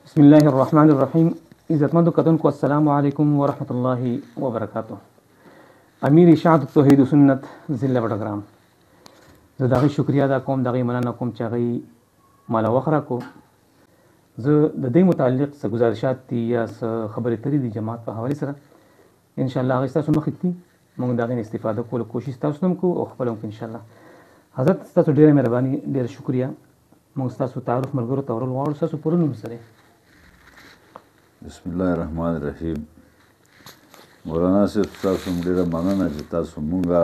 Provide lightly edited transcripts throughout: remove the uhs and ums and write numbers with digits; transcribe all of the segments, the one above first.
بسم الله الرحمن الرحیم. عزتمندو کتونکو السلام علیکم ورحمۃ اللہ وبرکاتہ. امیر اشاعت توحید و سنت ضلع بډګرام، زه د هغې شکریه ادا کوم، د هغې مننه کوم چې هغې ماله وخت راکړو. زه د دې متعلق څه ګزارشات دي یا څه خبرې اترې دي جماعت په حوالې سره انشاءالله هغې ستاسو مخې دي، موږ د هغې نه استفاده کولو کوشش تاسو هم کوو او خپله هم کوو انشاءالله. حضرت ستاسو ډېره مهرباني، ډېره شکریه. موږ ستاسو تعارف ملګرو ته ورول غواړو. ستاسو پوره نوم څه دی؟ بسم الله الرحمن الرحیم. مولانا صاحب تاسو ډېره مننه چې تاسو مونږه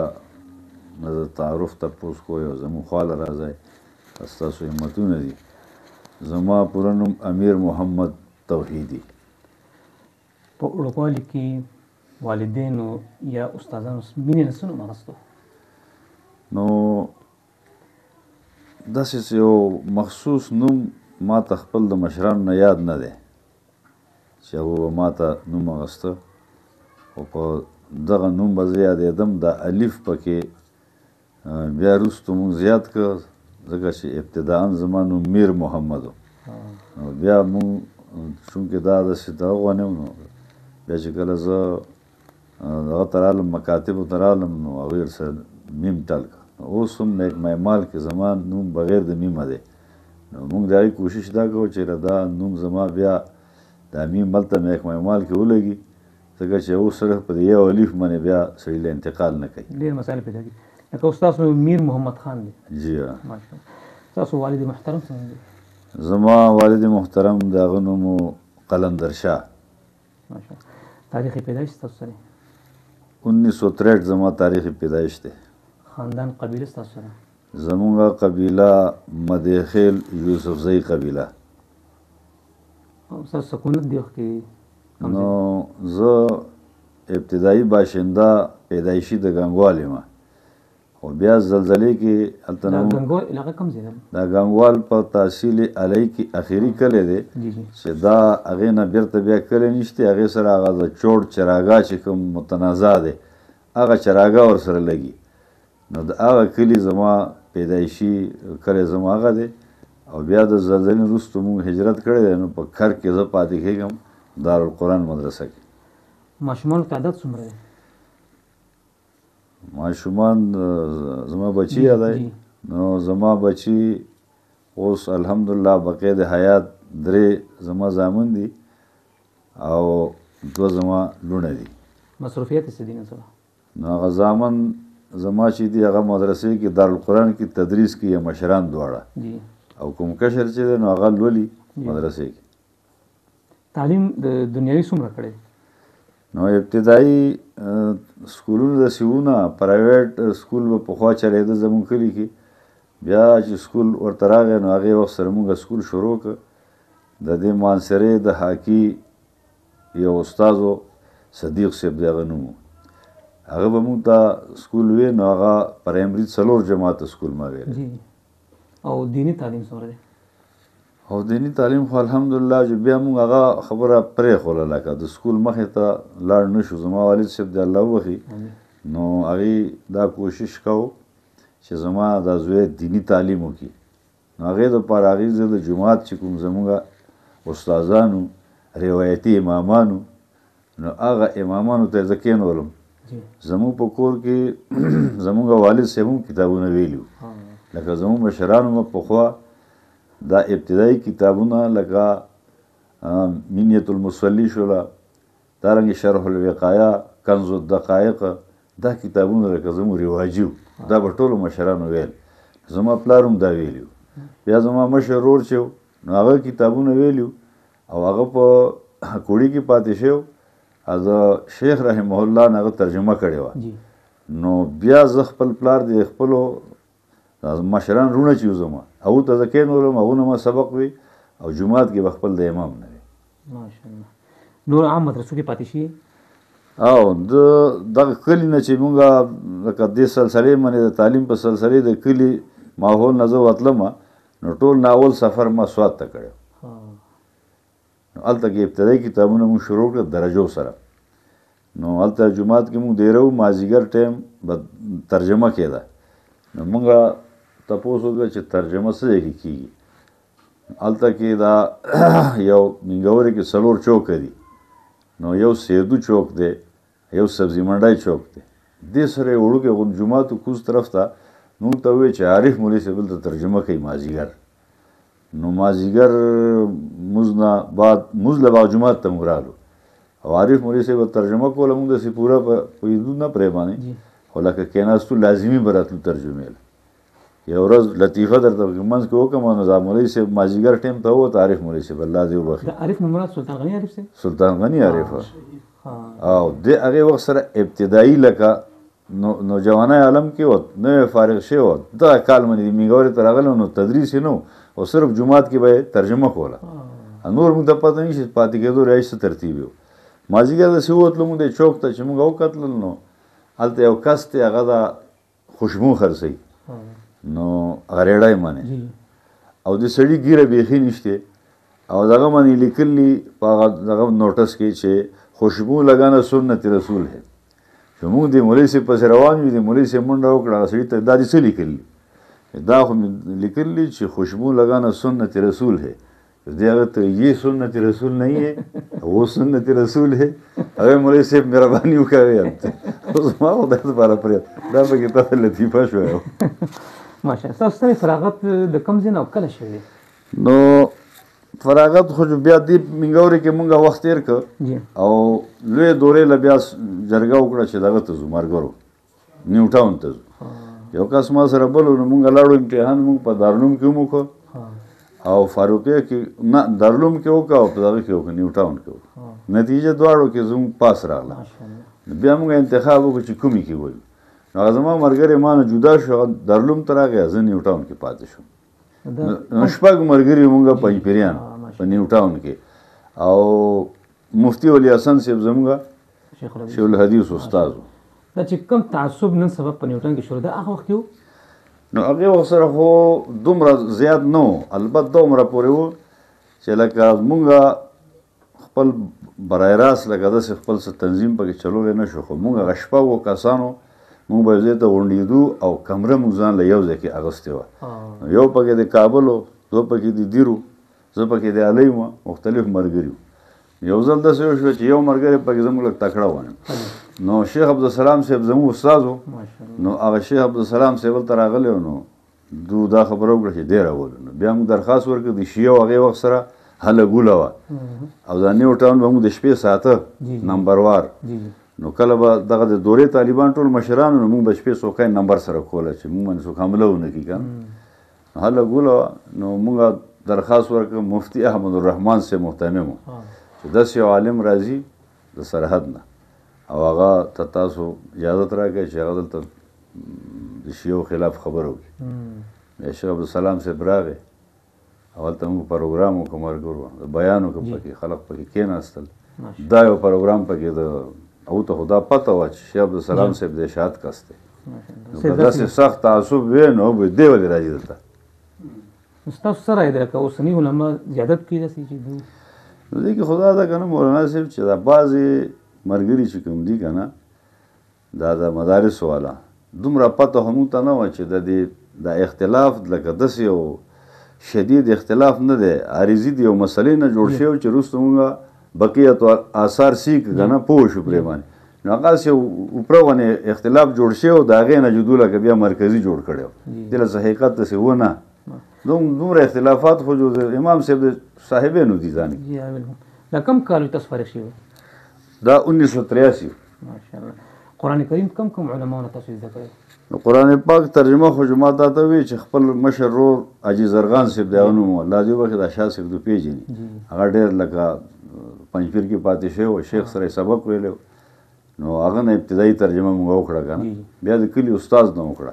د تعارف تپوس کوئ او زموږ خواله راځئ. ستاسو همتونه دي. زما پوره نوم امیر محمد توحیدي. په وړوکوالي کې والدینو یا استادانو مینې نه څه نوم اخیستو؟ نو داسې یو مخصوص نوم ما ته خپل د مشرانو نه یاد نه دی چې هغو به ما ته نوم اخیسته، خو په دغه نوم به زه یادېدم. د الف پکې بیا وروستو مونږ زیات کړ، ځکه چې ابتداء زما نوم میر محمد و. بیا مونږ چونکې دا داسې دغه غوانه و، نو بیا چې کله زه دغه ته رالم، مکاتبو ته رالم، نو هغوی ورسره میم ټل کړ. اوس هم نیک مال کې زما نوم بغیر د میمه دی. نو مونږ د هغې کوشش دا کوو چې دا نوم زما بیا دا میم هلته نیک مال کې ولګي، ځکه چې اوس سره په دې یو الف باندې بیا سړي له انتقال نه کوي. ډېر مسایل پیدا کېږي. لکه ستاسو میر محمد خان دی. جی ماشاءالله. ستاسو والد محترم څنګه دی؟ زما والد محترم د هغه نوم قلندر شاه. ماشاءالله. تاریخ پیدایش ستاسو سره؟ 1963 زما تاریخ پیدایش دی. خاندان قبیله ستاسو سره؟ زمونږ قبیله مدیخیل یوسفزۍ قبیله. ستاسو سکونت دی وخت کې؟ نو زه ابتدایي باشنده پیدایشي د ګنګوال یم، خو بیا زلزلې کې هلته دا ګنګوال علاقه کوم ځای ده؟ دا ګنګوال په تحصیل علی کې اخري کلی دی چې دا هغې نه بیرته بیا کلی نشته. هغې سره هغه د چوړ چراګاه چې کوم متنازع دی، هغه چراګاه ورسره لګي. نو د هغه کلي زما پیدایشي کلی زما هغه دی. او بیا د زلزلې وروسته مونږ هجرت کړی دی. نو په کر کې زه پاتې کېږم دارالقرآن مدرسه کې. ماشومانو تعداد څومره دی؟ ماشومان زما بچي یادی. نو زما بچي اوس الحمدلله بقیه د حیات 3 زما زامن دي او 2 زما لوڼه دي. مصروفیت څه دي نن سبا؟ نو هغه زامن زما چې دي هغه مدرسې کې دارالقرآن کې تدریس کوي، مشران دواړه، او کوم کشر چې دی نو هغه لولي مدرسې کې. تعلیم د دنیاوي څومره کړی؟ نو ابتدایي سکولونه داسې وونه، پرایویټ سکول به پخوا چلېده زموږ کلي کې. بیا چې سکول ورته راغی نو هغې وخت سره مونږ سکول شروع کړ. د دې مانسرې د هاکي یو استاد و، صدیق صاحب د هغه نوم و، هغه به مونږ ته سکول وی. نو هغه پرایمري 4 جماعته سکول ما ویلی. او دیني تعلیم څومره دی؟ او دیني تعلیم خو الحمدلله چې بیا مونږ هغه خبره پرېښوله، لکه د سکول مخې ته لاړ نه شو. زما والد صاحب د الله وبخي، نو هغې دا کوشش کو چې زما دا زوی دیني تعلیم وکړي. نو هغې دپاره هغې زه د جومات چې کوم زمونږ استادانو روایتي امامانو، نو هغه امامانو ته یې زه کېنولم. زمونږ په کور کې زمونږ والد صاحب هم کتابونه ویلي وو، لکه زمونږ مشرانو به پخوا دا ابتدایي کتابونه لکه منیة المصلي شوله، دارنګې شرح الوقایه، کنز الدقایق، دا کتابونه لکه زموږ رواجي وو، دا به ټولو مشرانو ویل. زما پلار هم دا ویلي وو. بیا زما مشر ورور چې و نو هغه کتابونه ویلي وو او هغه په کوړي کې پاتې شوی و. د شیخ رحمه الله نه هغه ترجمه کړې وه. نو بیا زه خپل پلار د خپلو مشران رونه چې زما هغو ته زه کېنولم، هغو نه ما سبق وي او جومات کې به خپل د امام نه وي. ماشاءالله. نور عام مدرسو کې پاتې شي؟ او د دغه کلي نه چې مونږ لکه دې سلسلې باندې د تعلیم په سلسلې د کلي ماحول نه زه وتلم، نو ټول ناول سفر ما سوات ته کړی. نو هلته کې ابتدایي کتابونه مونږ شروع کړل درجو سره. نو هلته جومات کې مونږ دیره وو، مازدیګر ټایم به ترجمه کېده. نو مونږ تپوس وکړه چې ترجمه څه ځای کې کېږي. هلته کې دا یو منګورې کې څلور چوک دي نو یو سیدو چوک دی یو سبزي منډی چوک دی دې سره یې وړوکی جومات کوز طرف ته موږ ته وویل چې عارف مولوي صاحب دلته ترجمه کوي مازدیګر نو مازدیګر مونځ نه بعد مونځ له بعد جومات ته موږ رالو او عارف مولوي صاحب ترجمه کوله موږ داسې پوره پوهېدو نه پرې باندې خو لکه کېناستو لازمي به راتلو ترجمې له یو ورځ لطیفه درته منځ کې وکړم نو دا مولوي صاحب مازدیګر ټایم ته ووت عارف مولوي صاحب الله دې وبخښي عارف مراد سلطان غني عارف صاحب سلطان غني عارف او د هغې وخت سره ابتدایي لکه نوجوانای عالم کې و نوی فارغ شوی و دغه کال باندې د میګورې ته راغلی نو تدریس یې نه او صرف جومات کې به یې ترجمه کوله نور موږ ته پته نه شي پاتې کېدو رایج څه ترتیب یو مازدیګر داسې ووتلو موږ د چوک ته چې موږ وکتلل نو هلته یو کس دی هغه د خوشبو خرڅوي نو هغه ریډی باندې او د سړي ګیره بیخي نشته او دغه باندې لیکلي په هغه دغه نوټس کې چې خوشبو لګانا سنت رسول ہے چې موږ د مولوي صاحب پسې روان یو د مولوي صاحب منډه وکړه هغه سړي ته دا دې څه لیکلي دا خو مې لیکلي چې خوشبو لگانا سنت رسول ہے دې هغه ته یہ سنت رسول نہیں ہے وہ سنت رسول ہے هغه مولوي صاحب مهرباني وکړئ اوس ما خو دا لپاره پرې دا پکې تاسو لطیفه شوی ماشاءالله تاسو فراغت د کوم ځای نه کله شوی نو فراغت خو بیا دې منګورې کې مونږ وخت تېر کړ او لویې دورې له بیا جرګه وکړه چې دغه ته ځو مارګرو نیو ټاون ته ځو یو کس ما سره بل نو مونږ لاړو امتحان مونږ په دارالعلوم کې هم وکړو او فاروقیه کې نه دارالعلوم کې وکړو او په دغه کې وکړو نیو ټاون کې وکړو نتیجه دواړو کې زموږ پاس راغله بیا مونږ انتخاب وکړو چې کومې کې وایو نو هغه زما ملګری ما نه جدا شو دارالعلوم ته راغی زه نیو ټاون کې پاتې شوم شپږ ملګري مونږ پنجپیریان په نیو ټاون کې او مفتی ولی حسن صاحب زموږ شیخ الحدیث استاد دا چې کوم تعصب نن سبب په نیو ټاون کې شروع ده هغه وخت یو نو هغې وخت سره خو دومره زیات نه و البته دومره پورې و چې لکه مونږ خپل برای راست لکه داسې خپل څه تنظیم پکې چلولی نه شو خو مونږ هغه شپږو کسانو مونږ به یو ځای ته غونډېدو او کمره مونږ ځان له یو ځای کې اغوستې وه یو پکې د کابل و دو پکې د دیرو زه پکې د علي وم مختلف ملګري یو ځل داسې وشوه چې یو ملګری پکې زموږ لږ تکړه وایم نو شیخ عبدالسلام صاحب زموږ استاد و نو هغه شیخ عبدالسلام صاحب هلته راغلی و نو دو دا خبره وکړه چې دی راولو نو بیا موږ درخواست ورکړو د شیعو هغې وخت سره هله ګوله وه او دا نیو ټاون به موږ د شپې ساته نمبروار نو کله به دغه د دورې طالبان ټول مشرانو نو موږ به شپې څوکۍ نمبر سره کوله چې موږ باندې څوک حمله ونه کړي که هله ګوله وه نو موږ درخواست ورکړو مفتی احمد الرحمن صاحب محتمم و چې داسې یو عالم راځي د سرحد نه او هغه ته تاسو اجازت راکړئ چې هغه دلته د شیعو خلاف خبره وکړي بیا شیخ عبدالسلام صاحب راغی او هلته موږ پروګرام وکړو ملګرو د بیان وکړو پکې خلک پکې کېناستل دا یو پروګرام پکې د او ته خدا پته وه چې شیخ عبدالسلام صاحب د اشاعت کس دی نو که داسې سخت تعصب وی نو به دی ولې راځي دلته ستاسو سره یې ده که اوسني علما زیادت کوي داسې چې دوی نو دې کې خدا ده که نه مولانا صاحب چې دا بعضې ملګري چې کوم دي که نه دا د مدارسو والا دومره پته خو موږ ته نه وه چې د دې دا اختلاف لکه داسې یو شدید اختلاف نه دی عارضي د یو مسلې نه جوړ شوی چې وروسته موږ بقیت آثار سیک که نه پوه شو پرې باندې نو هغه یو اوپره باندې اختلاف جوړ شوی د هغې نه جدو لکه بیا مرکزي جوړ کړی و دې له څه حقیقت داسې ونه دومره اختلافات خو جو د امام صاحب د صاحبینو دي ځان کې دا کوم کال تاسو فارغ شوي دا 1983 ماشاءالله قرآن کریم کوم علماونه تاسو زده کړی نو قرآن پاک ترجمه خو جما تا ته وی چې خپل مشر ورور حاجي زرغان صاحب دی هغه نوم و الله دې وبخښي دا شاه صاحب دو پیژني هغه ډېر لکه پنجپیر کې پاتې شوی و شیخ سره سبق ویلی نو هغه نه ابتدایي ترجمه موږ وکړه که نه بیا د کلي استاد نه وکړه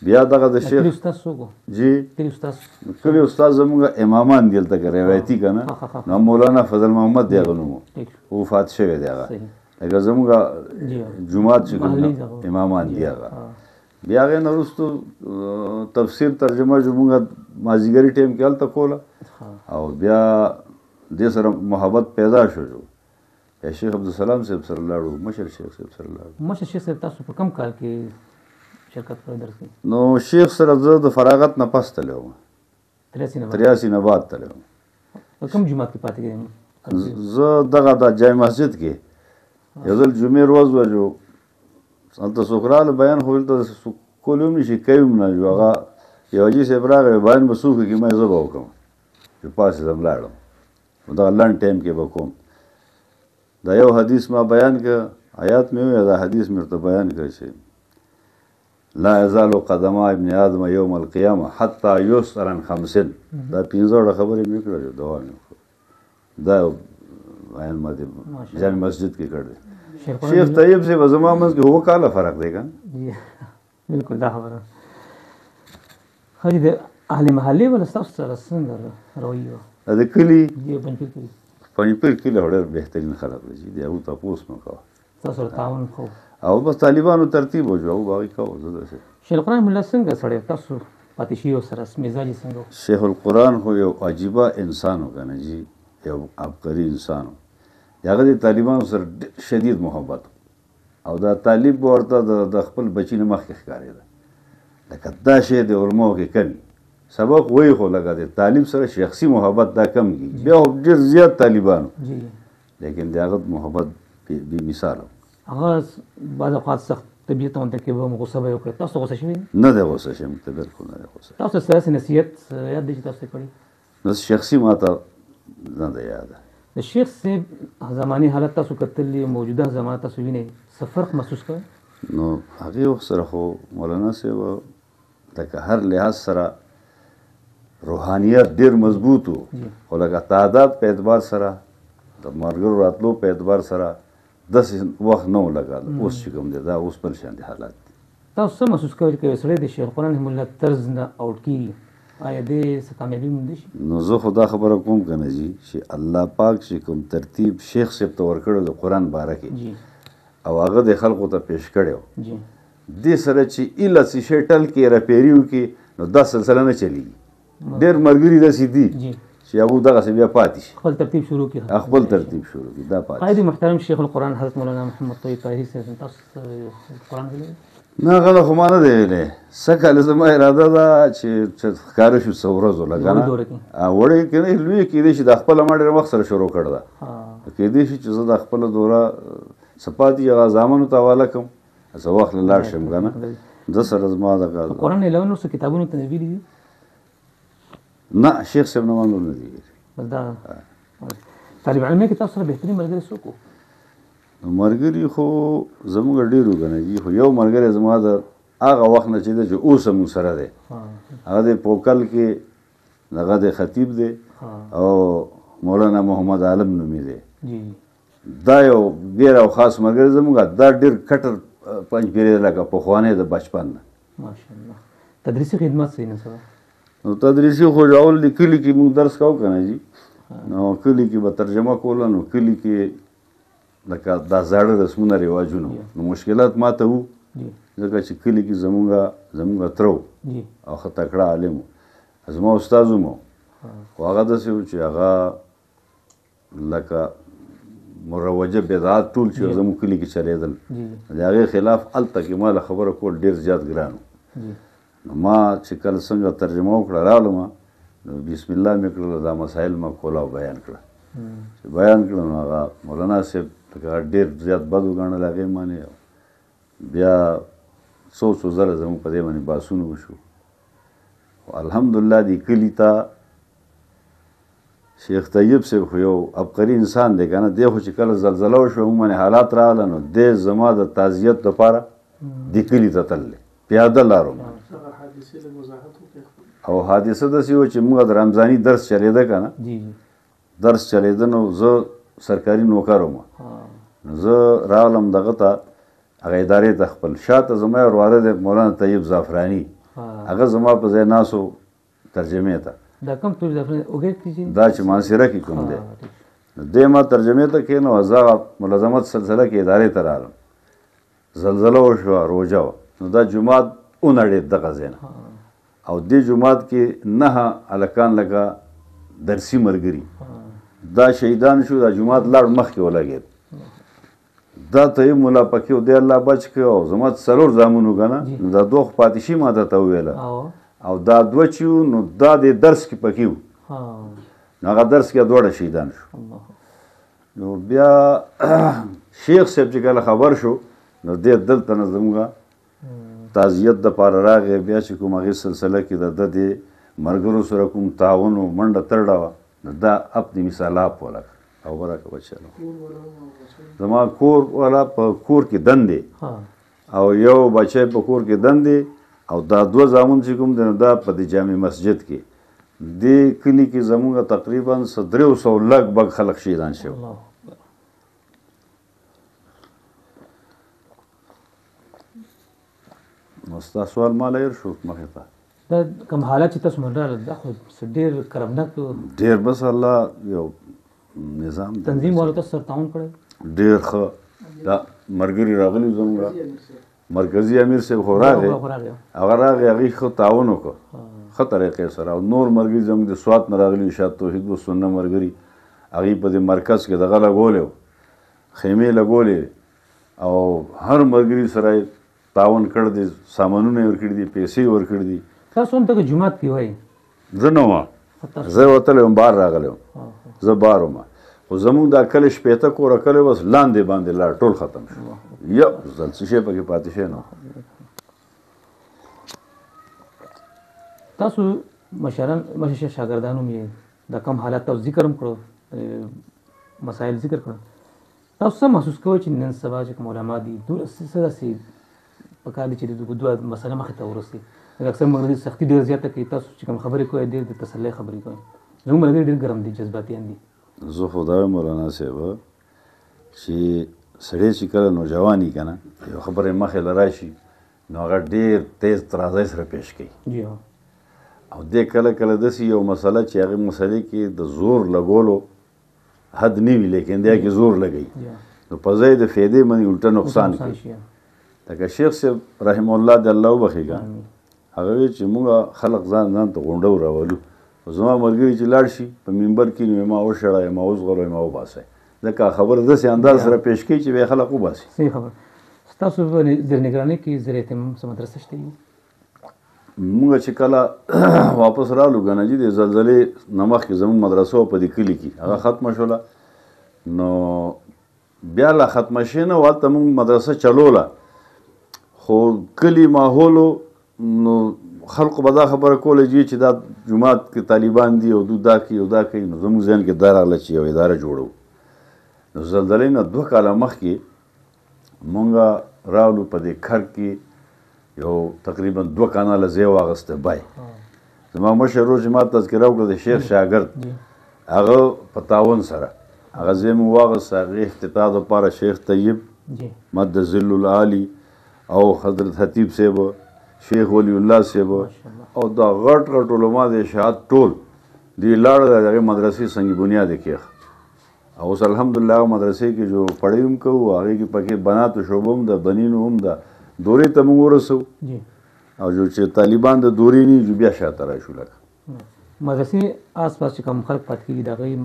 بیا دغه د شیخ جی کلي استاد زموږ امامان دي هلته که روایتي که نه نو مولانا فضل محمد دی هغه نوم و وفات شوی دی هغه لکه زموږ جومات چې کوم امامان دي هغه بیا هغې نه وروستو تفسیر ترجمه جو موږ مازدیګري ټایم کې هلته کوله او بیا دې سره محبت پیدا شو یا شیخ عبدالسلام صاحب سره لاړو مشر شیخ صاحب سره لاړو مشر شیخ صاحب تاسو په کوم کال کې شرکت کړی درس کې نو شیخ سره زه د فراغت نه پس تللی وم 83 نه بعد تللی وم. کوم جومات کې پاتې کېدم؟ زه دغه د جای مسجد کې یو ځل جمعې ورځ وه چې هلته څوک راغله بیان خو دلته کولی هم نه شي کوي هم نه جو. هغه یو حاجي صاحب راغی بیان به څوک وکړي ما زه به وکړم چې پاڅېدم لاړم دغه لنډ ټایم کې به کوم. دا یو حدیث ما بیان کړه آیات مې وویل دا حدیث مې ورته بیان کړ چې لا یزال قدما ابن آدم یوم القیامه حتی یسأل عن خمسین. دا 15 خبرې مې کړې دوا مې وکړه. دا بیان ما دې جامع مسجد کې کړ دی. شیخ طیب صاحب زما منځ کې هو کاله فرق دی که بالکل دا خبره خو د اهل محلې ولا ستاسو سره څنګه رویه وه؟ د کلي پنجپیر کلي پنجپیر کلي خو ډېر بهترین خلک دي چې د هغو تپوس مه کوه. تاسو سره تعاون خو او بس طالبانو ترتیب وجو او باقي کوو زه داسې. شیخ القرآن ملا څنګه سړی تاسو پاتې شوي سره مزاج یې څنګه و؟ شیخ القرآن خو یو عجیبه انسان و که نه جي یو عبقري انسان و. هغه د طالبانو سره شدید محبت او دا طالب به ورته د خپل بچي نه مخکې ښکارېده لکه دا شی د علماو کې کم سبق وایي خو لکه د طالب سره شخصي محبت دا کم کېږي. بیا خو ډېر زیات طالبانو لیکن د هغه محبت بې مثاله و. هغه بعض اوقات سخت طبیعت غونډه کې به هم غوسه به یې وکړه. تاسو غوسه شوي نه دی غوسه شوی ته بلکل نه دی غوسه. تاسو ستاسې نصیحت یاد دی چې تاسو یې کړی؟ نو شخصي ما ته نه ده یاده. د شیخ صاحب زماني حالت تاسو کتلي موجوده زمانه تاسو وینئ څه فرق محسوس کوئ؟ نو هغې وخت سره خو مولانا صاحب لکه هر لحاظ سره روحانیت ډېر مضبوط و خو لکه تعداد په اعتبار سره د ملګرو راتلو په اعتبار سره داسې وخت نه و لکه اوس چې کوم دی دا اوس بل شان دي حالات دي. تاسو څه محسوس کوئ چې یو سړی د شیخ القرآن رحمه الله طرز نه اوټ کېږي آیا دې څه کامیابي موندلی شي؟ نو زه خو دا خبره کوم که نه جي چې الله پاک چې کوم ترتیب شیخ صاحب ته ورکړی د قرآن باره کې او هغه د خلکو ته پیش کړی و دې سره چې ایله څه شی ټل کې راپیري وکړي نو دا سلسله نه چلېږي. ډېر ملګري داسې دي چې هغو دغسې بیا پاتې شي خپل ترتیب شروع کړي خپل ترتیب شروع کړي دا پاتې قائد محترم شیخ القرآن حضرت مولانا محمد طیب طاهري صاحب تاسو قرآن ویلی؟ نه هغه خو ما نه دی ویلی. څه کاله زما اراده ده چې ښکاره شو څه ورځ و لکه نه وړې کې نه لویې کېدای شي دا خپله ما ډېر وخت سره شروع کړې ده کېدای شي چې زه دا خپله دوره څه پاتې هغه زامنو ته حواله کړم څه وخت له لاړ شم که نه ده سره زما دغه قرآن علاوه نور څه کتابونو ته نه ویلي دي؟ نه شیخ صاحب نه ما نور نه دي ویلي. بس دا طالب علمۍ کې تاسو سره بهترین ملګری څوک و؟ ملګري خو زموږ ډېر و که نه جي خو یو ملګری زما د هغه وخت نه چې دی چې اوس هم سره دی هغه د پوکل کې هغه د خطیب دی او مولانا محمد عالم نومې دی. دا یو ډېر او خاص ملګری زموږ دا ډېر کټر پنجپیری لکه پخوانی د بچپن نه. ماشاءالله. تدریسي خدمت څه نه سره؟ نو تدریسي خو اول د کلي کې موږ درس کوو که نه جي نو کلي کې به ترجمه کوله نو کلي کې لکه دا زاړه رسمونه رواجونه نو مشکلات ما ته وو ځکه چې کلي کې زموږ تره و او ښه تکړه عالم و زما استاد هم خو هغه داسې و چې هغه لکه مروجه بدعات ټول چې زموږ کلي کې چلېدل د هغې خلاف هلته کې ما له خبره کول ډېر زیات ګران و. نو ما چې کله څنګه ترجمه وکړه راغلم نو بسم الله مې کړله دا مسایل ما کوله او بیان کړه چې بیان کړه نو هغه مولانا صاحب لکه ډېر زیات بد وګڼل هغې باندې بیا څو زره زموږ په دې باندې بحثونه وشو خو الحمدلله دې کلي ته شیخ طیب صاحب خو یو عبقري انسان دی که نه دی خو چې کله زلزله وشوه موږ باندې حالات راغله نو دی زما د تعزیت لپاره دې کلي ته تللی پیاده لارو او حادثه داسې وه چې موږ د رمضاني درس چلېده که نه درس چلېده نو زه سرکاري نوکر وم نو زه راغلم دغه ته هغه ادارې ته خپل شاته زما یو وراره دی مولانا طیب زعفراني هغه زما په ځای ناسو ترجمې ته دا کوم طیب زعفراني اوږې دا چې مانسیره کې کوم دی نو دی ما ترجمې ته کېنو زه ملازمت سلسله کې ادارې ته راغلم زلزله وشوه روژه وه نو دا جومات ونړېد دغه ځای نه او دې جومات کې 9 هلکان لکه درسي ملګري دا شهیدان شو دا جومات لاړ مخکې ولګېد دا طیب ملا پکې و دی الله بچ کړی او زما 4 زامن و که نه نو دا 2 خو پاتې شي ما ته وویله او دا دوه چې وو نو دا د درس کې پکې وو نو هغه درس کې دواړه شهیدان شو نو بیا شیخ صاحب چې کله خبر شو نو دې دلته نه زموږ تعزیت دپاره راغی بیا چې کوم هغې سلسله کې د د ملګرو سره کوم تعاون و منډه ترډه وه نو دا اپنی مثالات ولکه او برکه بچیانو زما کور والا په کور کې دندې او یو بچی په کور کې دندې او دا دوه زامن چې کوم دی نو دا په د جامع مسجد کې دې کلي کې زموږ تقریبا 300 لږ بږ خلک شهیدان شوي نو ستا سوال ما لیر شو مخې ته دا کوم حالت چې تاسو منډه دا خو ډېر کربناک ډېر بس الله یو نظام تنظیم والو ته سره تعاون کړی ډېر ښه دا ملګري راغلي زموږ مرکزي امیر صاحب خو راغی هغه راغی هغې ښه تعاون وکړه ښه طریقې سره او نور ملګري زموږ د سوات نه راغلي شاید توحید و سنه ملګري هغې په دې مرکز کې دغه لګولی و خیمې لګولې او هر ملګري سره یې تعاون کړی دی سامانونه یې ورکړي دي پیسې یې ورکړي دي تاسو هم دغه جومات کې وایي زه نه وم زه وتلی وم بار راغلی وم زه بار وم خو زموږ دا کلی شپېته کوره کلی بس لاندې باندې لاړ ټول ختم شو یو ځل څه شی پکې پاتې شی نه تاسو مشران شاګردانو مې دا کم حالات تاسو ذکر هم کړو مسایل ذکر کړو تاسو څه محسوس کوئ چې نن سبا چې کوم علما دي څه داسې پکار دي چې د دوه مسله مخې ته ورسي اکثر ملګري سختي ډېر زیاته کوي تاسو چې کوم خبرې کوئ ډېر د تسلی خبرې کوئ زموږ ملګري ډېر ګرم دي جذباتیان دي زه خو دا وایم مولانا صاحب چې سړی چې کله نوجوان وي که نه یو خبره یې مخې له راشي نو هغه ډېر تیز ترازی سره پیش کوي او دې کله کله داسې یو مسله چې هغې مسلې کې د زور لګولو حد نه وي لیکن دې کې زور لګوي نو په ځای د فایدې باندې الټه نقصان کوي لکه شیخ صاحب رحم الله د الله وبخښي هغه وی چې موږ خلق ځان ته غونډه راولو زما ملګري چې لاړ شي په منبر کې نو ما وشړی ما وزغلوی ما وباسئ ځکه خبره داسې انداز سره پیش کوي چې بیا خلک وباسي صحیح خبره ستاسو په زیرنګرانۍ کې زیر اهتمام څه مدرسه شته موږ چې کله واپس رالو که نه جي د زلزلې نه مخکې زموږ مدرسه په دې کلي کې هغه ختمه شوله نو بیا لا ختمه شوې نه هلته موږ مدرسه چلوله خو کلي ماحولو نو خلقو به دا خبره کوله چې دا جومات کې طالبان دي او دوی دا کوي او دا کوي نو زموږ ذهن کې دا راغله چې یو اداره جوړو نو زلزلې نه 2 کاله مخکې مونږ راغلو په دې کر کې یو تقریبا 2 کاناله ځای واغسته بای زما مشر روز ما تذکره وکړه د شیخ شاګرد هغه په تعاون سره هغه ځای مو واغسته هغې افتتاح دپاره شیخ طیب مد ظل العالی او حضرت خطیب صاحب شیخ ولی الله صاحب او دا غټ غټ علما د اشاعت ټول دی لاړه د هغې مدرسې سنگ بنیاد یې کېښ او اوس الحمدلله هغه مدرسې کې جو پړی هم کوو هغې کې پکې بنات شعبه هم ده بنینو هم ده دورې ته موږ ورسوو او جو چې طالبان د دورې نه جو بیا شاته راشو لکه مدرسې آس پاس چې کوم خلک پاتې کېږي د هغوی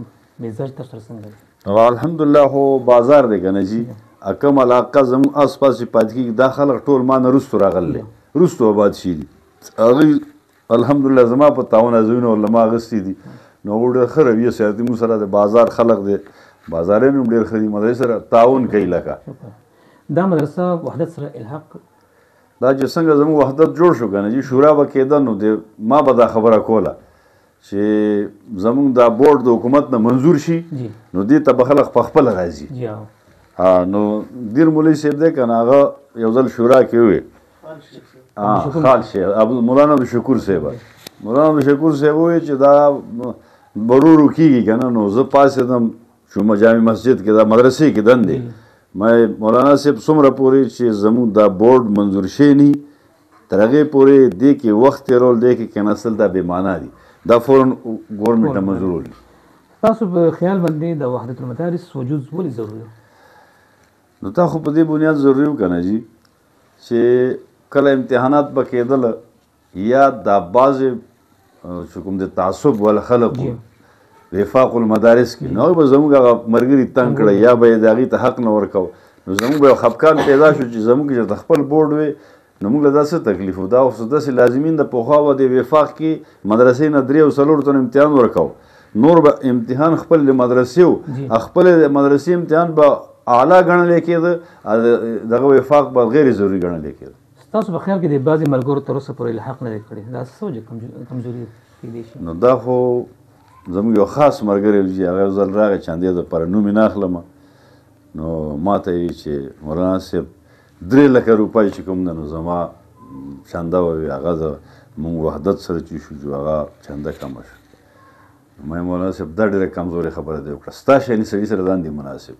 مزاج تاسو سره څنګه دی الحمدلله خو بازار دی که نه جي کم علاقه زموږ آس پاس چې پاتې کېږي دا خلک ټول ما نه رستو راغلی رستو آباد شي دي هغوی الحمدلله زما په تعاون ځایونه ورله ما اخیستي دي نو هغوی ډېر ښه رویه ساتي موږ سره د بازار خلک دی بازاریان هم ډېر ښه دي مدرسې سره تعاون کوي لکه دا مدرسه وحدت سره الحاق دا چې څنګه زموږ وحدت جوړ شو که نه جي شورا به کېده نو د ما به دا خبره کوله چې زموږ دا بورډ د حکومت نه منظور شي نو دې ته به خلک په خپله راځي نو دیر مولوي صاحب دی که نه هغه یو ځل شورا کې وویل خال شیخ مولانا عبدالشکور صاحب مولانا عبدالشکور صاحب وویل چې دا برورو کېږي که نه نو زه پاڅېدم چې جامع مسجد کې دا مدرسې کې دندې مولانا صاحب څومره پورې چې زموږ دا بورډ منظور شوی نه تر هغې پورې دې کې وخت تېرول دې کې کېناستل دا بې معنا دي دا فوراً ګورنمنټ ته منظورول دي تاسو په خیال باندې د وحدت المدارس وجود ولې ضروري نو تا خو په دې بنیاد ضروري و که نه جي چې کله امتحانات به کېدله یا دا بعضې چې کوم د تعصب ول خلک وو وفاق المدارس کې نو هغوی به زموږ هغه ملګري تنګ کړی یا به یې د هغې ته حق نه ورکوو نو زموږ به یو خفګان پیدا شو چې زموږ چې د خپل بورډ وی نو موږ له دا څه تکلیف و دا اوس داسې لازمین د پخوا به د وفاق کې مدرسې نه 3 او 4 تن امتحان ورکاو نور به امتحان خپل د مدرسې و خپل د مدرسې امتحان به اعلی ګڼل کېده دغه وفاق به غیر ضروري ګڼل کېده تاسو په خیال کې د بعضې ملګرو تر اوسه پورې الحاق نه دی کړی دا څه وجه کمزوري کېدای شي نو دا خو زموږ یو خاص ملګری چې هغه یو ځل راغی چندې دپاره نوم یې نه اخلم نو ما ته یې چې مولانا صاحب 3 لکه روپۍ چې کوم ده نو زما چنده به وي هغه د مونږ وحدت سره چې شو جو هغه چنده کمه شو ما مولانا صاحب دا ډېره کمزورې خبره دی وکړه ستا شیاني سړي سره ځان دي مناسب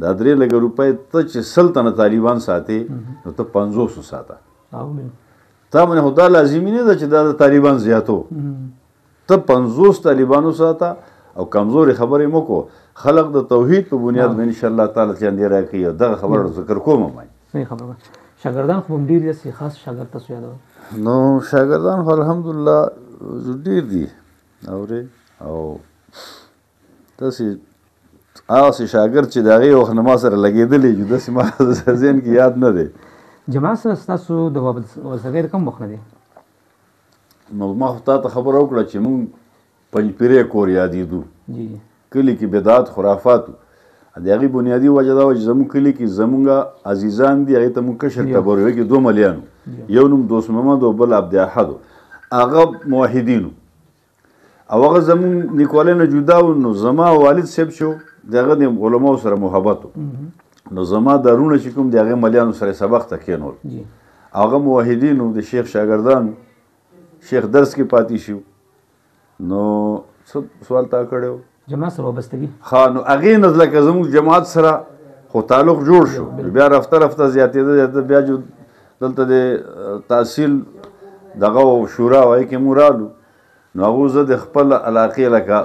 دا 3 لکه روپۍ ته چې 100 تنه طالبان ساتې نو ته 500 ساته تا باندې خو دا لازمي نه ده چې دا د طالبان زیاتو ته 500 طالبانو ساته او کمزورې خبرې مو کو خلق د توحید په بنیاد باندې ان شاء الله تعالی چاندې راکړي دغه خبره ذکر کوم ما صحیح خبره شاګردان خو هم ډېر دي خاص شاګرد تاسو یادوي نو شاګردان خو الحمدلله ډېر دي اورې او تاسې هغسې شاګرد چې د هغې وخت نه ما سره لګېدلی چې داسې ما ذهن کې یاد نه دی جماعت سره ستاسو د وابستګۍ کم وخت نه دی نو ما خو تا ته خبره وکړه چې مونږ پنجپیرې کور یادېدو کلي کې بدعت خرافاتو د هغې بنیادي وجه دا وه چې زموږ کلي کې زموږ عزیزان دي هغې ته مونږ کشر ټبر وی کې 2 ملیانو یو نوم دوست محمد او بل عبداحد هغه موحدینو او هغه زموږ نیکوالۍ نه جدا و نو زما والد صاحب شو د هغه د علماو سره محبت نو زما دارونه چې کوم د هغې ملیانو سره سبق ته کېنول هغه موحدینو د شیخ شاګردانو شیخ درس کې پاتې شو نو څه سوال تا کړی جماعت سره وابستګي ها نو هغې نه لکه زموږ جماعت سره خو تعلق جوړ شو بیا رفته رفته زیاتېده بیا جو دلته د تحصیل دغه شورا وایي کې مو رالو نو هغو زه د خپل علاقې لکه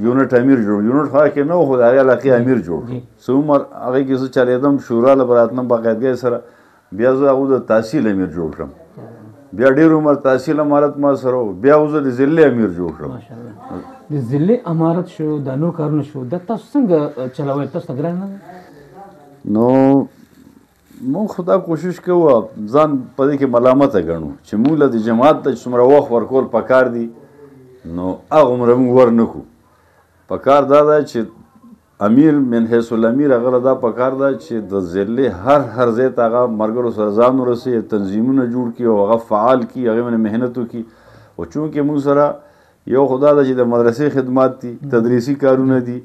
یونټ امیر جوړ یونټ خوا کې نه و خو د هغې علاقې امیر جوړ څه عمر هغې کې زه چلېدم شورا له به راتلم باقاعدګۍ سره بیا زه هغو د تحصیل امیر جوړ کړم بیا ډېر عمر تحصیل امارت ما سره و بیا زه د ضلع امیر جوړ کړم د ضلع امارت شو دا نور کارونه شو دا تاسو څنګه چلوئ تاسو ته ګران نه نو موږ خو دا کوشش کوو ځان په دې کې ملامته ګڼو چې موږ له د جماعت ته څومره وخت ورکول پکار دي نو هغومره موږ ور نه کړو پکار دا ده چې امیر من حیث الامیر هغه له دا پکار ده چې د ضلع هر ځای ته هغه ملګرو سره ځان ورسوي تنظیمونه جوړ کړي او هغه فعال کړي هغې باندې محنت وکړي او چونکې موږ سره یو خو دا ده چې د مدرسې خدمات دي تدریسي کارونه دي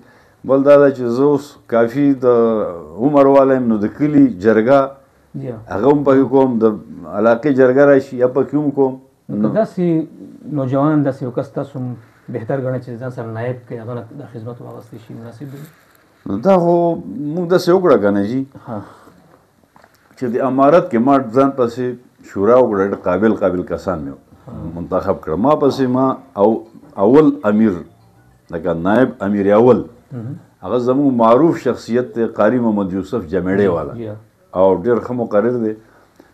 بل دا ده چې زه اوس کافي د عمر والا یم نو د کلي جرګه هغه هم پکې کوم د علاقې جرګه راشي یا پکې هم کوم داسې نوجوان داسې یو کس تاسو بهتر ګڼئ چې ځان سره نایب کړي هغه د خدمت واغوستی شي مناسب دی نو دا خو موږ داسې وکړه که نه جي چې د امارت کې ما ځان پسې شورا وکړه ډېر قابل کسان مې منتخب کړه ما پسې ما اول امیر لکه نایب امیر اول هغه زموږ معروف شخصیت دی قاری محمد یوسف جمیړې والا او ډېر ښه مقرر دی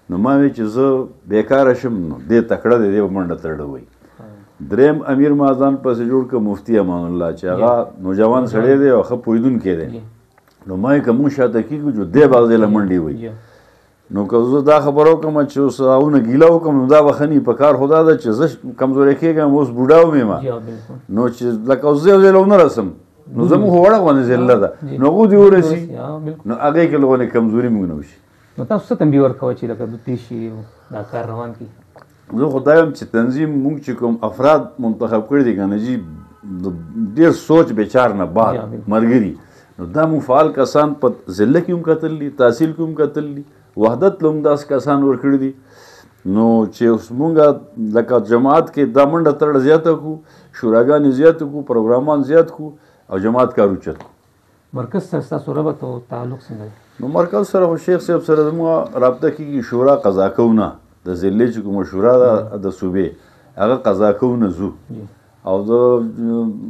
نو ما وی چې زه بیکاره شم نو دې تکړه دی دې به منډه ترډه وایي دریم امیر ما ځان پسې جوړ کړه مفتی امان الله چې هغه نوجوان سړی دی او ښه پوهېدونکی دی نو ما یې که مونږ شاته کېږو چې دې به هغې له منډې وایي نو که زه دا خبره وکړم چې اوس هغونه ګیله وکړم نو دا به ښه نه په کار خو دا ده چې زه کمزوری کېږم اوس بوډا ومې نو چې لکه اوس زه یو ځای له ونه رسم نو زموږ خو وړه غوندې ذله ده نو هغو دې ورسي نو هغې کې له غوندې کمزوري موږ نه وشي نو تاسو څه تنبیه ورکوئ چې لکه تېز شي دا کار روان کړي زه خو دا یم چې تنظیم موږ چې کوم افراد منتخب کړي دي که نه جي ډېر سوچ بچار نه بعد ملګري نو دا موږ فعال کسان په ضلع کې هم کتلي تحصیل کې هم کتلي وحدت له هم داسې کسان ورکړي دي نو چې اوس مونږ لکه جماعت کې دا منډه ترړه زیاته کړو شوراګانې زیاته کړو پروګرامان زیات کړو او جماعت کار اوچت کړو مرکز سره ستاسو ربط او تعلق څنګه دی نو مرکز سره خو شیخ صاحب سره زموږ رابطه کېږي شورا قضا کوو نه د ضلع چې کومه شورا ده د صوبې هغه قضا کوو نه ځو او د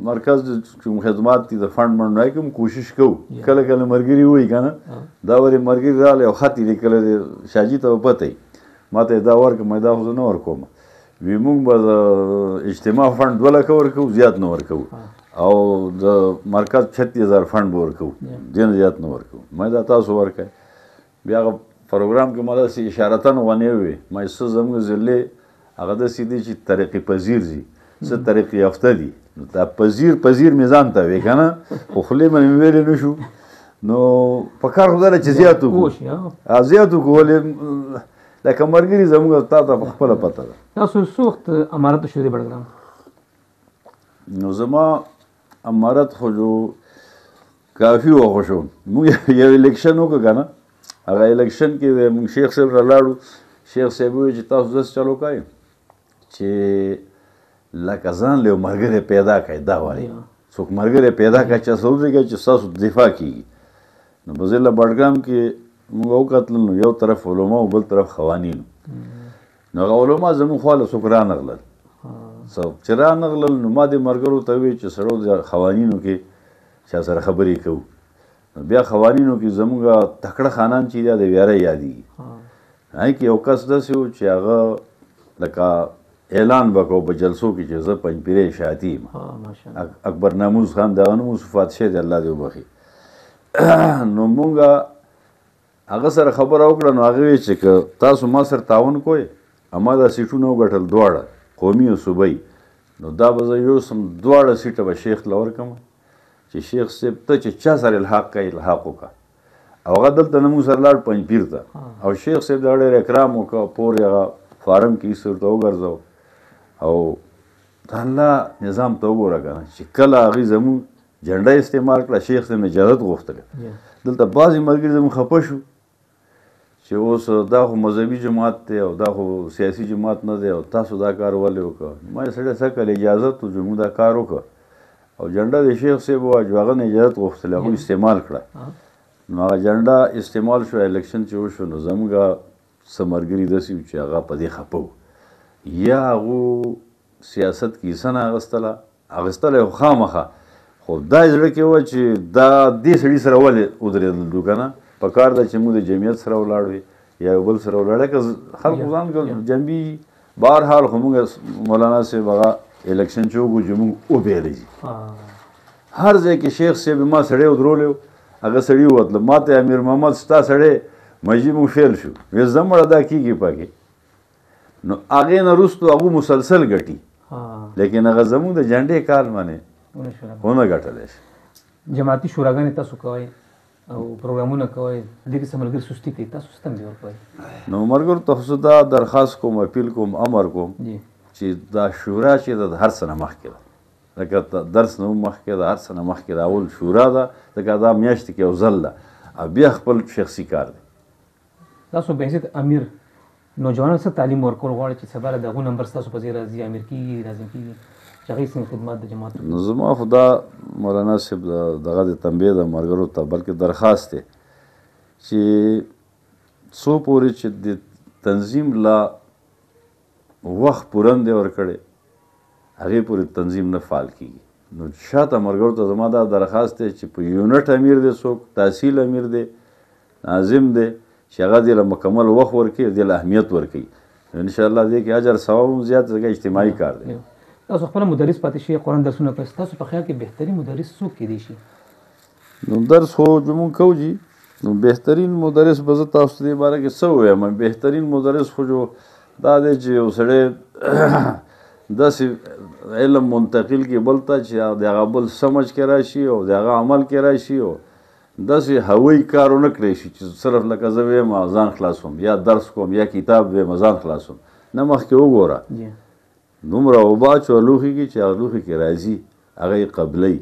مرکز کوم خدمات دي د فنډ منډای کوم کوشش کوو کله کله مرګري وایي که نه دا ورې مرګري راغلی او خط یې لیکلی دی شاجي ته به پته وي ما ته یې دا ورکړه ما دا خو زه نه ورکوم وی موږ به د اجتماع فنډ 2 لکه ورکوو زیات نه ورکوو او د مرکز 36,000 فنډ به ورکوو دې نه زیات نه ورکوو ما دا تاسو ورکړئ بیا هغه پروګرام کې ما داسې اشارتن ونې وې ما څه زموږ ضلع هغه داسې دي چې ترقي پذیر دي څه ترقي یافته دي نو دا پذیر میزان ته وې که نه خو خولې باندې مې ویلی نه شو نو په کار خو دا ده چې زیات وکړو زیات وکړو ولې لکه ملګري زموږ تا ته په خپله پته ده تاسو څه وخت امارت شو دی بډګرام نو زما امارت خو جو کافي وخت شو موږ یو الیکشن وکړو که نه هغه الیکشن کې موږ شیخ صاحب را لاړو شیخ صاحب وویل چې تاسو داسې چلو کوئ چې لکه ځان له یو ملګری پیدا کړئ دا وایي څوک ملګری پیدا کړئ چې څه ودرېږئ چې ستاسو دفاع کېږي نو په ضلع بډګرام کې موږ وکتل نو یو طرف علما او بل طرف خوانینو نو هغه علما زموږ خواله څوک رانغلل چې رانغلل نو ما دې ملګرو ته وویل چې سړو د خوانینو کې چا سره خبرې کوو نو بیا خوانینو کې زموږ تکړه خانان چې دی د ویاره یادېږي هغې کې یو کس داسې و چې هغه لکه اعلان به کوو په جلسو کې چې زه پنجپیرې شاطي یم اکبر ناموز خان د هغه نوم صفات شه دی الله دې وبخي نو مونږ هغه سره خبره وکړه نو هغه ویل چې که تاسو ما سره تعاون کوئ اما دا سیټونه وګټل دواړه قومي او صوبایي نو دا به زه یوسم دواړه سیټه به شیخ له ورکړم چې شیخ صاحب ته چې چا سره الحاق کوي الحاق وکړه او هغه دلته نه مونږ سره لاړ پنجپیر ته او شیخ صاحب د ډېر اکرام وکړه پورې هغه فارم کې ایسته ورته وګرځو او د الله نظام ته وګوره که نه چې کله هغې زموږ جنډه استعمال کړه شیخ صاحب نه اجازت غوښتله دلته بعضې ملګري زموږ خفه شو چې اوس دا خو مذهبي جماعت دی او دا خو سیاسي جماعت نه دی او تاسو دا کار ولې وکړه ما یې سړی څه کړل اجازت و چې موږ دا کار وکړه او جنډه د شیخ صاحب وه چې هغه نه اجازت غوښتله هغوی استعمال کړه نو هغه جنډه استعمال شو الیکشن چې وشو نو زموږ څه ملګري داسې وو چې هغه په دې خفه وو یا هغو سیاست کې حصه نه اخیستله خو خامخه خو دا یې زړه کې وه چې دا دې سړي سره ولې ودرېدلو که نه په کار ده چې موږ د جمعیت سره ولاړ وي یا یو بل سره ولاړ که خلکو ځان جنبي بهرحال خو موږ مولانا صاحب هغه الیکشن چې وکړو چې موږ وبیلی دي هر ځای کې شیخ صاحب ما سړی ودرولی و هغه سړي ووتله ما ته امیر محمد ستا سړی مجي موږ فیل شو ویل زه مړه دا کېږي پکې نو هغې نه وروستو هغو مسلسل ګټي لیکن هغه زموږ د جنډې کار باندې ونه ګټلی شي جماعتي شوراګانې تاسو کوئ او پروګرامونه کوئ دې کې څه ملګري سستي کوي تاسو څه تنبیه ورکوئ نو ملګرو ته خو دا درخواست کوم اپیل کوم امر کوم چې دا شورا چې د هر څه نه مخکې ده لکه درس نه هم مخکې ده هر څه نه مخکې ده اول شورا ده ځکه دا میاشتې کې یو ځل ده او بیا خپل شخصي کار دی تاسو به حیثیت امیر نوجوانانو څه تعلیم ورکول غواړئ چې سبا له د هغو نمبر ستاسو په ځای راځي امیر کېږي لازم کېږي چې هغوی څنګه خدمات د جماعت نو زما خو دا مولانا صاحب دغه د تنبیه د ملګرو ته بلکې درخواست دی چې څو پورې چې د تنظیم لا وخت پورن دی ورکړی هغې پورې تنظیم نه فعال کېږي نو شاته ملګرو ته زما دا درخواست دی چې په یونټ امیر دی څوک تحصیل امیر دی ناظم دی چې هغه دې له مکمل وخت ورکړي دې له اهمیت ورکوي انشاءالله دې کې اجر ثواب هم زیات ځکه اجتماعي کار دی تاسو خپله مدرس پاتې شئ قرآن درسونه کوئ تاسو په خیال کې بهترین مدرس څوک کیدی شي نو درس خو زموږ کوو جي نو بهترین مدرس به زه تاسو ته دې باره کې څه ووایم بهترین مدرس خو جو دا دی چې یو سړی داسې علم منتقل کې بل ته چې د هغه بل سمجھ کې راشي او د هغه عمل کې راشي او داسې هوایي کار ونه کړی شي چې صرف لکه زه ویم ځان خلاصوم یا درس کوم یا کتاب ویم ځان خلاصوم نه مخکې وګوره دومره اوبه اچوه لوښي کې چې هغه لوښي کې راځي هغه یې قبلوي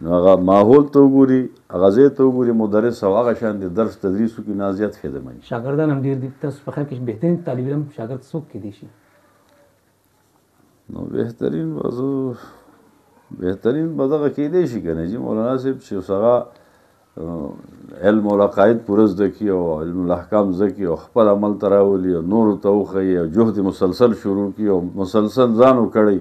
نو هغه ماحول ته وګوري هغه ځای ته وګوري مدرس او هغه شان د درس تدریس وکړي نه زیات فایدهمند شاګردان هم ډېر دي تاسو په خیال کې بهترین طالب علم شاګرد څوک کیدی شي نو بهترین به دغه کیدی شي که نه جي مولانا صاحب چې اوس هغه علم العقاید پوره زده کړي او علم الاحکام زده کړي او خپل عمل ته راولي او نورو ته وښیي او جهد مسلسل شروع کړي او مسلسل ځان وکړی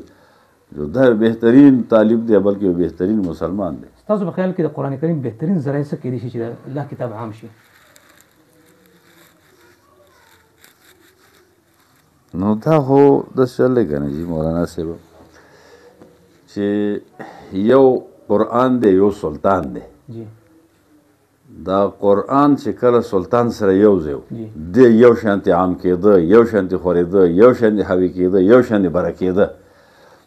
دا بهترین طالب دی بلکې بهترین مسلمان دی تاسو په خیال کې د قرآن کریم بهترین ذرایع څه کیدی شي چې د الله کتاب عام شي نو دا خو داسې چل دی که نه جي مولانا صاحب چې یو قرآن دی یو سلطان دی دا قرآن چې کله سلطان سره یو ځای و د یو شانتې عام کېده، یو شانتې خورېده، یو شانتې حوي کېده، یو شانتې بره کېده.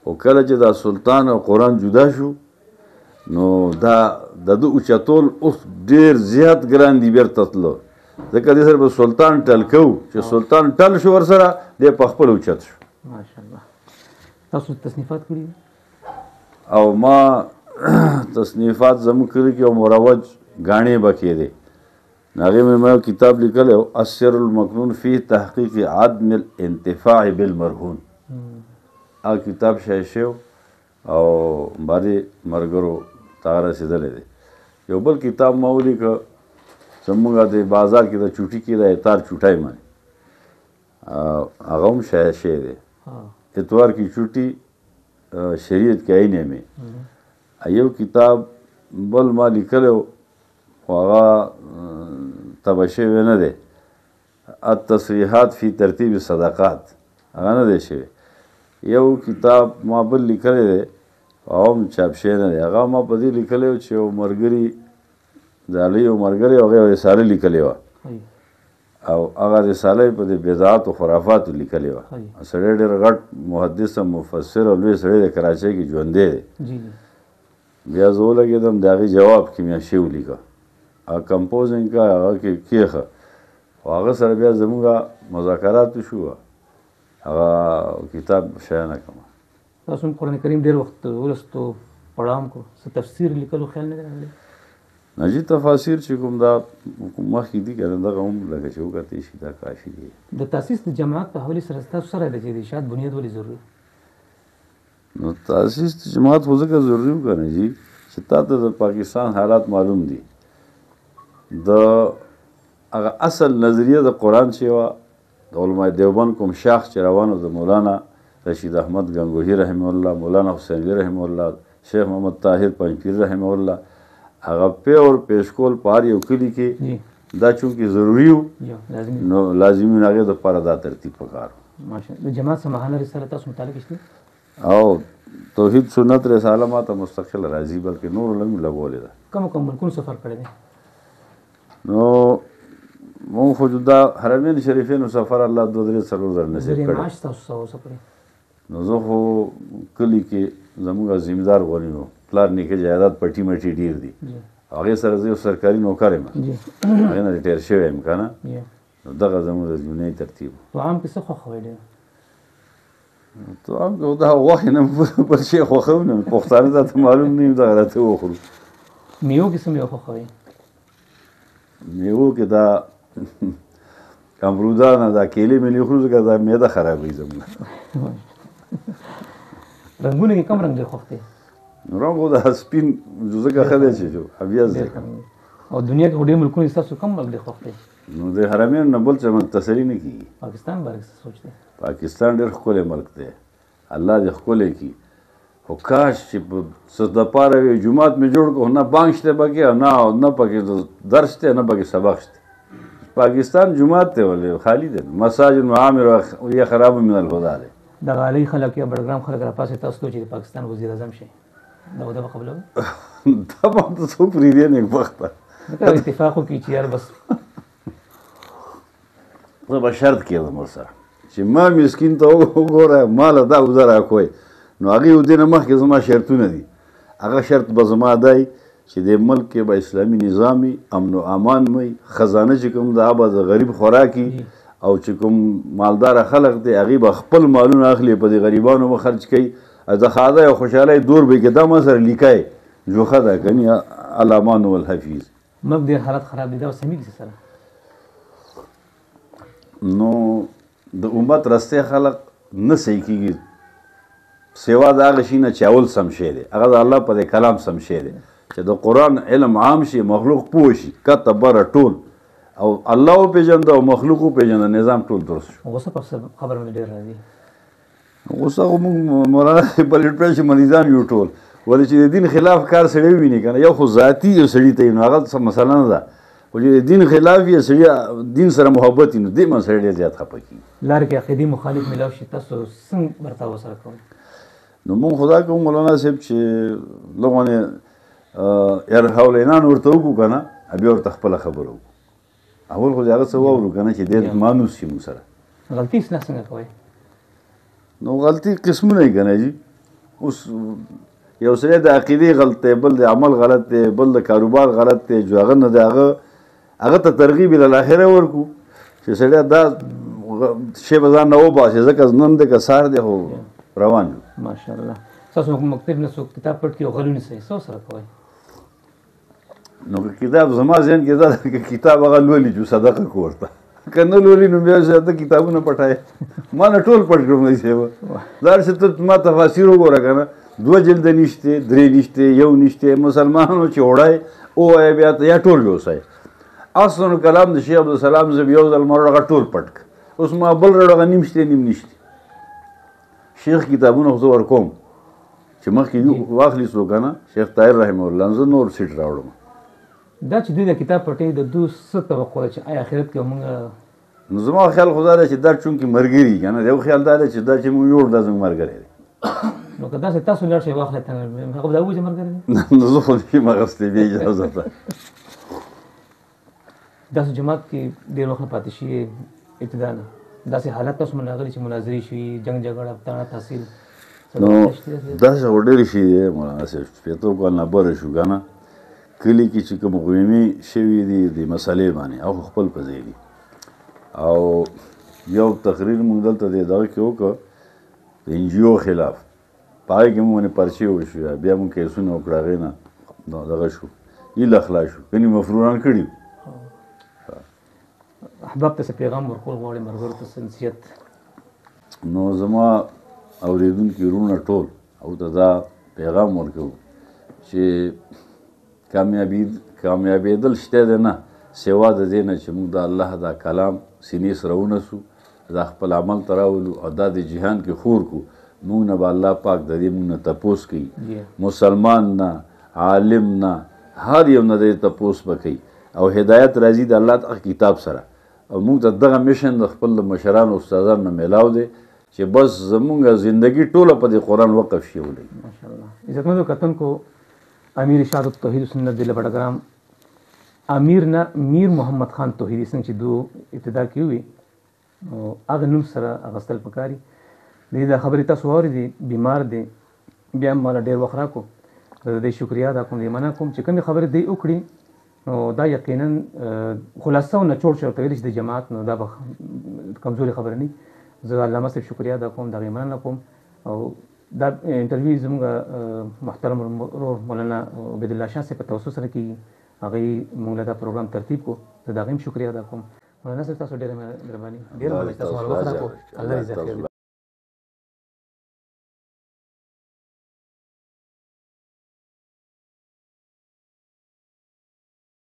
خو کله چې دا سلطان او قرآن جدا شو نو دا د ده اوچتول اوس ډېر زیات ګران دي بیرته تلو، ځکه دې سره به سلطان ټل کوو چې سلطان ټل شو ورسره دی په خپل اوچت شو. ماشاءالله. تاسو تصنیفات کړي او ما تصنیفات زموږ کلي کې یو مروج ګاڼې به کېدې، هغې مې ما یو کتاب لیکلی و السر المکنون فی تحقیق عدم الانتفاع بالمرهون. هغه کتاب شایع شوی او بعضې ملګرو ته هغه رسېدلی دی. یو بل کتاب ما ولیکه زموږ د بازار کې د چوټي کې د اتار چوټی باندې هغه هم شایع شوی دی. اتوار کی چوټي شریعت کې عین مې یو کتاب بل ما لیکلی و خو هغه طبع شوی نه دی، التصریحات فی ترتیب صدقات هغه نه دی شوی. یو کتاب ما بل لیکلی دی هغه هم چاپ شوی نه دی. هغه ما په دې لیکلی و چې یو ملګري د علي یو ملګری هغې یو رساله لیکلې وه او هغه رساله یې په دې بدعات و خرافاتو لیکلې وه. سړی ډېر غټ محدث او مفسر او لوی سړی د کراچۍ کې ژوندی دی. بیا زه ولګېدم د هغې جواب کې مې شی ولیکه، هغه کمپوزنګ کا هغه کې کېښه خو هغه سره بیا زموږ مذاکراتو شو، هغه کتاب شایع نه کړم. تاسو هم قرآن کریم ډېر وخت ولستو پړام کو څه تفسیر لیکلو خیال نه دی راغلی؟ نجی تفاسیر چې کوم دا مخکې دي که نه دغه هم لکه چې وکتلی شي دا کافي دی. د تاسیس د جماعت په حوالې سره ستاسو سره دی چې د اشاعت بنیاد ولې ضروري؟ نو تاسیس د جماعت خو ځکه ضروري و که نه جي چې تا ته د پاکستان حالات معلوم دي. د هغه اصل نظریه د قرآن چې وه د علماء دیوبند کوم شاخ چې روان و د مولانا رشید احمد گنگوهی رحمه الله، مولانا حسین علی رحمه الله، شیخ محمد طاهر پنجپیر رحمه الله، هغه پیور پیشکول په هر یو کلي کې دا چونکې ضروري و نو لازمي هغې دپاره دا ترتیب پکار و. ماشاءالله. د جماعت سماحانه رساله تاسو مطالعه شته او توحید سنت رساله ما ته مستقل راځي بلکې نورو لږ مې لګولې ده. کوم ملکونو سفر کړی دی؟ نو مونږ خو دا حرمین شریفینو سفر الله 2-3 زر نصیب کړی. معاش تاسو څه وسپړی؟ نو زه خو کلي کې زموږ ذمدار غونی نو پلار نیکه جایداد پټي مټي ډېر دي، هغې سره زه یو سرکاري نوکر یم، هغې نه ریټایر شوی یم که نه. نو دغه زموږ د ژوندی ترتیب و. طعام کې څه خوښوئ ډېر؟ طعام کې دا غوښې نه بل شی خوښوو نه، پښتانه ته معلوم نه یم دغه راته وخورو. میوو کې څه میوه خوښوئ؟ میوو کې دا امرودانه دا کیلې مې نه خورو ځکه دا معده خرابوي زموږ. رنګونه کې کوم رنګ ډېر خوښ دی؟ رنګ خو دا سپین ځکه ښه دی چې ابیض دی. او دنیا کې خو ډېر ملکونه دي، ستاسو کوم ملک ډېر خوښ دی؟ نو د حرمینو نه بل څه تسلي نه کېږي. پاکستان باره څه سوچ دی؟ پاکستان ډېر ښکلی ملک دی، الله دې ښکلی کړي. خو کاش چې په څه دپاره وي جومات مې جوړ کړو، نه بانک شته پکې او نه پکې درس دی نه پکې سبق شته. پاکستان جومات دی ولې خالی دی، مساجد معامر یا خراب من الهدى دی. دغه علي خلک یا بډګرام خلک راپاسې تاسو چې د پاکستان وزیر اعظم شي دا به قبلوي؟ دا به ته څوک پرېږدي نیکبخته اتفاق وکړي چې یار بس زه به شرط کېدم ورسره چې ما مسکین ته وګوره ماله دا اوزه راکوئ. نو هغې و دې نه مخکې زما شرطونه دي. هغه شرط به زما دی چې د ملک کې به اسلامي نظام وي، امن و امان وي، خزانه چې کوم ده به د غریب خوراکي او چې کوم مالداره خلق دی هغې به خپل مالونه اخلي په دې غریبانو به خرج کوي. د ښادۍ او خوشحالۍ دور به یې که دا ما سره لیکای جوخه ده که نه الامان والحفیظ. ملک ډېر حالت خراب دي، دا اوس همیږي سره. نو د امت رستی خلق نه صحیح کېږي سوا د هغه شي نه چې اول سم شی دی، هغه د الله په دې کلام سم شی دی چې د قرآن علم عام شي، مخلوق پوه شي، کته بره ټول او الله وپېژنده او مخلوق وپېژنده، نظام ټول درست شو. غصه په خبر مې ډېر راځي. غصه خو موږ مولانا پلیټ پرې چې مریضان یو ټول ولې چې د دین خلاف کار سړی وویني که نه، یو خو ذاتي یو سړي ته وي نو هغه څه مسله نه ده، خو چې د دین خلاف یې سړي دین سره محبت وي نو دې من سړی ډېر زیات خفه کېږي. لارې کې عقیدي مخالف میلاو شي تاسو څنګه برتاو سره کوئ؟ نو مونږ خو دا کوو مولانا صاحب چې لغونې ارحولینان ورته وکړو که نه بیا ورته خپله خبره وکړو اول خو هغه څه واورو که نه چې دی مانوس شي موږ سره غلطي اصلاح څنګه کوئ نو غلطي قسمونه یې که نه جي اوس یو سړی د عقیدې غلط دی بل د عمل غلط دی بل د کاروبار غلط دی جو هغه نه دی هغه ته ترغیب الاخره ورکړو چې سړی دا شی به ځان نه وباسي ځکه نن دی که سهار دی خو روان یو ماشاءالله ستاسو مکتب نه څوک کتاب پټ کړي او غلو نیسئ څه سره کوئ نو که کتاب زما ذهن کې دا ده که کتاب هغه لولي چې صدقه کو ورته که نه لولي نو بیا ته کتابونه پټایې ما نه ټول پټ کړم دی صاحب لاړ شي ته ما تفاسیر وګوره که نه 2 جلده نشته 3 نشته یو نشته مسلمانانو چې وړی ووایه بیا ته یا ټول ویوسئ اصلا کلام د شیخ عبدالسلام زه یو ځل ما هغه ټول پټ کړ اوس ما بل هغه نیم شته نیم نشته شیخ کتابونه خو زه ورکوم چې مخکې واخلي څوک که نه شیخ طاهر رحمه الله زه نور سیټ راوړم دا چې دوی د کتاب پټوي د دوی څه توقع ده چې آیا آخرت کې موږ نو زما خیال خو دا ده چې دا چونکې ملګري که نه یو خیال دا ده چې دا چې موږ یوړ دا زموږ ملګری دی نو که داسې تاسو لاړ شئ واخلئ هغه به دا ووایي چې ملګری دی نو زه خو نشم اخیستی بې اجازه ته داسې جماعت کې ډېر وخت نه پاتې شي ابتدا نه داسې حالت تاسو باندې راغلي چې مناظرې شوي جنګ جګړه تاړه تحصیل نو داسې خو ډېرې شي دی مولانا صاحب شپېتو کال نه بره شو که نه کلي کې چې کوم غویمې شوي دي د مسلې باندې او خپل په ځای دي او یو تقریر موږ دلته د دغه کې وکړه د انجیو خلاف په هغې کې موږ باندې پرچې وشوې بیا موږ کیسونه وکړه هغې نه دغه شو ایله خلاص شو ګنې مفروران کړي احباب ته څه پیغام ورکول غواړې ملګرو ته څه نصیحت نو زما اورېدونکي وروڼه ټول او ته دا پیغام ورکوو چې کامیابېدل شته دی نه سوا د دې نه چې موږ د الله دا کلام سینې سره ونسو دا خپل عمل ته راولو او دا د جهان کې خور کړو موږ نه به الله پاک د دې موږ نه تپوس کوي مسلمان نه عالم نه هر یو نه د تپوس به کوي او هدایت راځي د الله تعالی کتاب سره او موږ ته دغه میشن د خپل مشرانو استادانو نه میلاو دی چې بس زمونږ زندگی ټوله په دې قرآن وقف شي ولګي ماشاءالله عزتمندو کتونکو امیر ارشاد التوحید سنت ضلع بټګرام امیر نه میر محمد خان توحیدي څنګه چې دو ابتدا کې وي او هغه نوم سره اغوستل پکاري دې دا خبرې تاسو واورېدې بیمار دی بیا هم ماله ډېر وخت راکړو زه د دې شکریا ادا کوم دې مننه کوم چې کومې خبرې دی وکړي نو دا یقینا خلاصه او نچوړ شو ورته ویلی چې د جماعت نو دا به کمزوري خبره نه زه علامه صاحب شکریا ادا کوم د هغې مننه کوم او دا انټرویو زموږ محترم ورور مولانا عبیدالله شاه صاحب په توسط سره کېږي هغې موږ له دا پروګرام ترتیب کړو زه د هغې هم شکریا ادا کوم مولانا صاحب تاسو ډېره مهرباني ډېره مننه چې تاسو مال وخت راکړو الله دې جزاک خیر